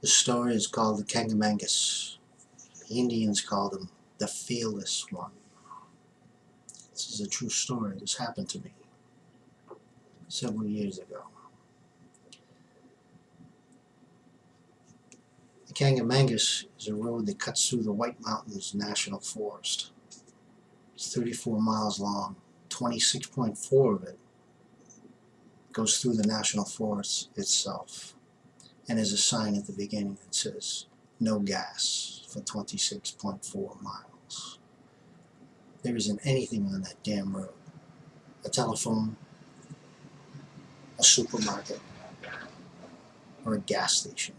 This story is called theKanc2. The Indians called him the Fearless One. This is a true story. This happened to me several years ago. The theKanc2 is a road that cuts through the White Mountains National Forest. It's 34 miles long. 26.4 of it goes through the National Forest itself. And there's a sign at the beginning that says, no gas for 26.4 miles. There isn't anything on that damn road. A telephone, a supermarket, or a gas station.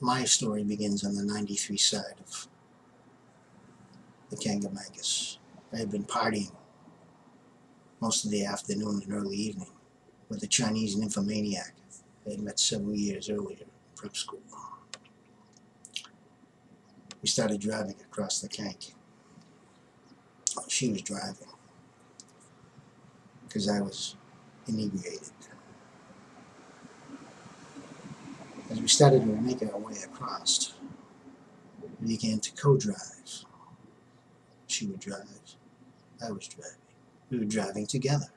My story begins on the 93 side of the theKanc2. I had been partying most of the afternoon and early evening with a Chinese nymphomaniac I had met several years earlier in prep school. We started driving across the Kank. She was driving because I was inebriated. As we started to make our way across, we began to co-drive. She would drive, I was driving. We were driving together.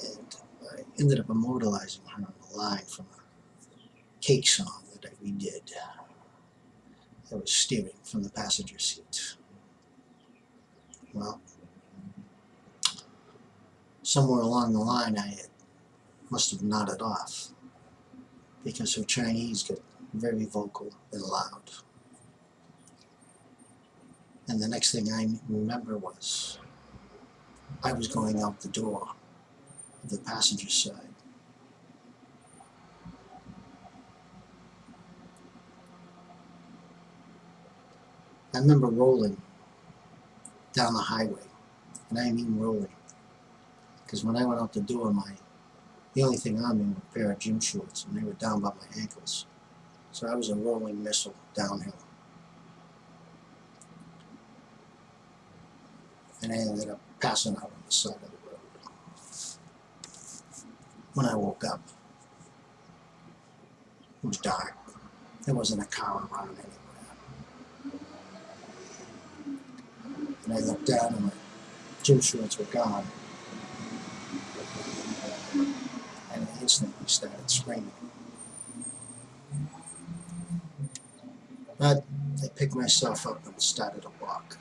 And I ended up immortalizing her on a line from a cake song that we did. I was steering from the passenger seat. Well, somewhere along the line I must have nodded off because her Chinese got very vocal and loud. And the next thing I remember was I was going out the door of the passenger side. I remember rolling down the highway, and I mean rolling, because when I went out the door, the only thing on me were a pair of gym shorts, and they were down by my ankles. So I was a rolling missile downhill. And I ended up passing out on the side of the road. When I woke up, it was dark. There wasn't a car around anywhere. And I looked down and my gym shorts were gone. And I instantly started screaming. But I picked myself up and started to walk.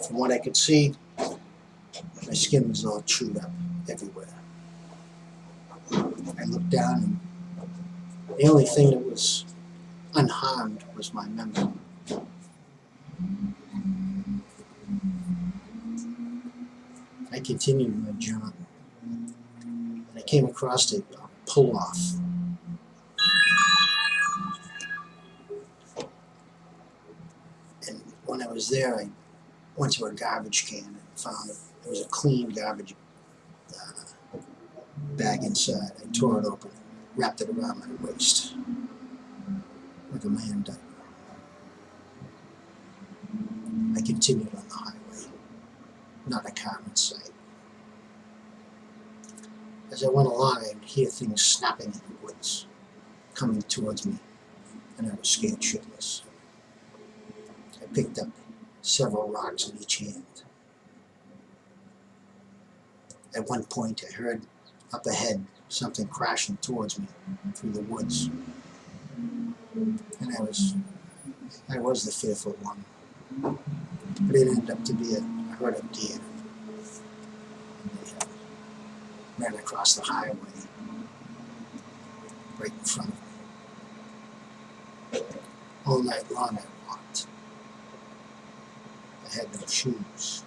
From what I could see, my skin was all chewed up everywhere. I looked down and the only thing that was unharmed was my memory. I continued my jog, and I came across a pull-off. And when I was there, I went to a garbage can and found it was a clean garbage bag inside. I tore it open, wrapped it around my waist like a man diaper. I continued on the highway, not a car in sight. As I went along, I would hear things snapping in the woods, coming towards me, and I was scared shitless. I picked up several rocks in each hand. At one point, I heard up ahead something crashing towards me through the woods. And I was the fearful one. But it ended up to be a herd of deer. And they ran across the highway right in front of me. All night long I walked. I had no shoes.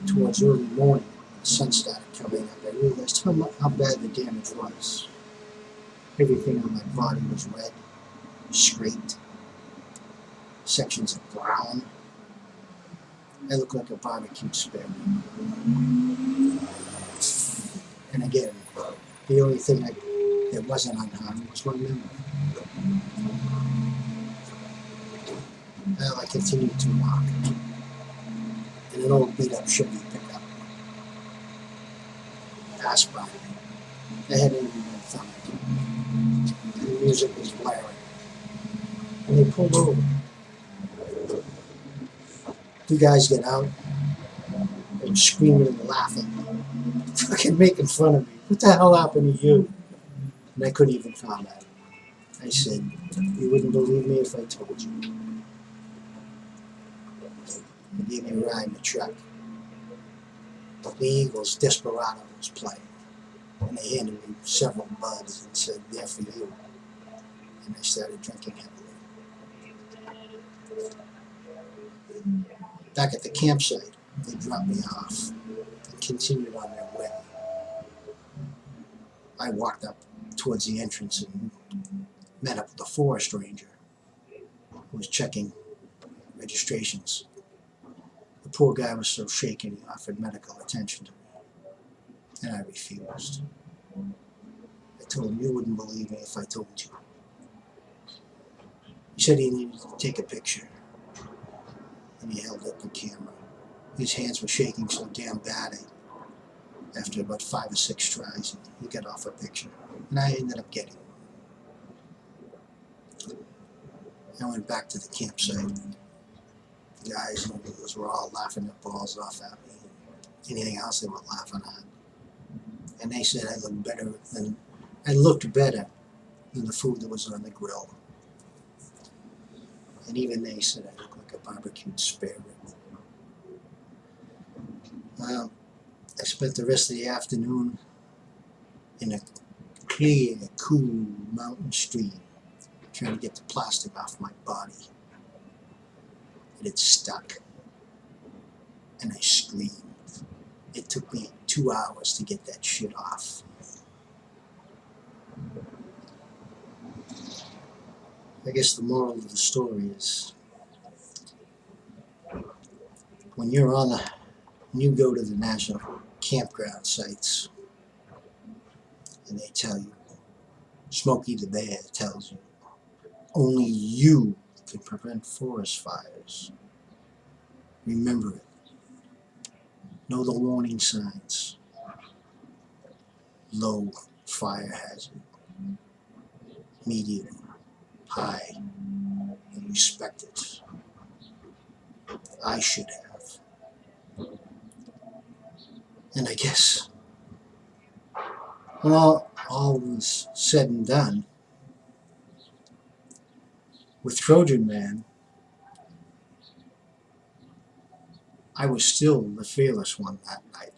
Towards early morning, when the sun started coming up, I realized how bad the damage was. Everything on my body was red, scraped, sections of brown. I looked like a barbecue spare rib. And again, the only thing that wasn't unharmed was my memory. Well, I continued to walk, and an old beat-up Chevy pickup passed by me. I hadn't even been thumbed. The music was blaring, and they pulled over. Two guys get out, and screaming and laughing, fucking making fun of me. What the hell happened to you? And I couldn't even comment. I said, you wouldn't believe me if I told you. They gave me a ride in the truck. The Eagles' Desperado was playing, and they handed me several buds and said, they're for you. And I started drinking heavily. Back at the campsite, they dropped me off and continued on their way. I walked up towards the entrance and met up with a forest ranger who was checking registrations. The poor guy was so shaken he offered medical attention to me, and I refused. I told him you wouldn't believe me if I told you. He said he needed to take a picture, and he held up a camera. His hands were shaking so damn bad, after about 5 or 6 tries, he got off a picture, and I ended up getting one. I went back to the campsite. The guys and the girls were all laughing their balls off at me, anything else they were laughing at. And they said I looked better than the food that was on the grill. And even they said I looked like a barbecued spare rib. Well, I spent the rest of the afternoon in a clear, cool mountain stream trying to get the plastic off my body. It had stuck, and I screamed. It took me 2 hours to get that shit off. I guess the moral of the story is, when you go to the national campground sites, and they tell you, Smokey the Bear tells you, only you can prevent forest fires. Remember it. Know the warning signs. Low fire hazard, medium, high, and respect it. I should have. And I guess when all was said and done, with Trojan Man, I was still the fearless one that night.